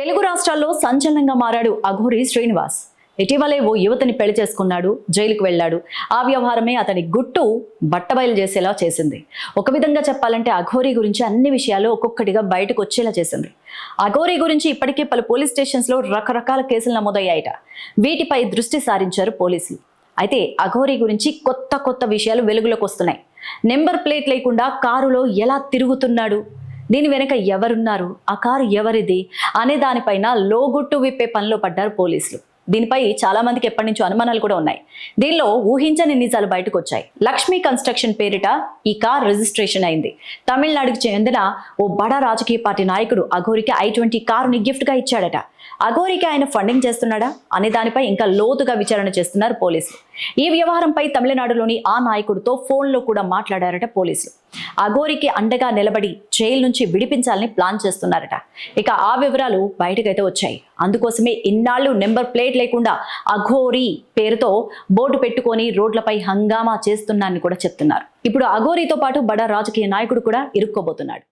తెలుగు రాష్ట్రాల్లో సంచలనంగా మారాడు అఘోరి శ్రీనివాస్. ఇటీవలే ఓ యువతిని పెళ్లి చేసుకున్నాడు, జైలుకు వెళ్ళాడు. ఆ వ్యవహారమే అతని గుట్టు బట్టబయలు చేసేలా చేసింది. ఒక విధంగా చెప్పాలంటే అఘోరి గురించి అన్ని విషయాలు ఒక్కొక్కటిగా బయటకు వచ్చేలా చేసింది. అఘోరి గురించి ఇప్పటికే పలు పోలీస్ స్టేషన్స్ లో రకరకాల కేసులు నమోదయ్యాయట. వీటిపై దృష్టి సారించారు పోలీసులు. అయితే అఘోరి గురించి కొత్త కొత్త విషయాలు వెలుగులోకి వస్తున్నాయి. నెంబర్ ప్లేట్ లేకుండా కారులో ఎలా తిరుగుతున్నాడు, దీని వెనక ఎవరున్నారు, ఆ కారు ఎవరిది అనే దానిపైన లోగుట్టు విప్పే పనిలో పడ్డారు పోలీసులు. దీనిపై చాలా మందికి ఎప్పటి నుంచో అనుమానాలు కూడా ఉన్నాయి. దీనిలో ఊహించని నిజాలు బయటకు వచ్చాయి. లక్ష్మీ కన్స్ట్రక్షన్ పేరిట ఈ కార్ రిజిస్ట్రేషన్ అయింది. తమిళనాడుకు చెందిన ఓ బడా రాజకీయ పార్టీ నాయకుడు అఘోరికి i20 కారుని గిఫ్ట్ గా ఇచ్చాడట. అఘోరికి ఆయన ఫండింగ్ చేస్తున్నాడా అనే దానిపై ఇంకా లోతుగా విచారణ చేస్తున్నారు పోలీసులు. ఈ వ్యవహారంపై తమిళనాడులోని ఆ నాయకుడితో ఫోన్లో కూడా మాట్లాడారట పోలీసులు. అఘోరికి అండగా నిలబడి జైలు నుంచి విడిపించాలని ప్లాన్ చేస్తున్నారట. ఇక ఆ వివరాలు బయటకైతే వచ్చాయి. అందుకోసమే ఇన్నాళ్లు నెంబర్ ప్లేట్ లేకుండా అఘోరి పేరుతో బోర్డు పెట్టుకొని రోడ్లపై హంగామా చేస్తున్నారని కూడా చెప్తున్నారు. ఇప్పుడు అఘోరితో పాటు బడా రాజకీయ నాయకుడు కూడా ఇరుక్కోబోతున్నాడు.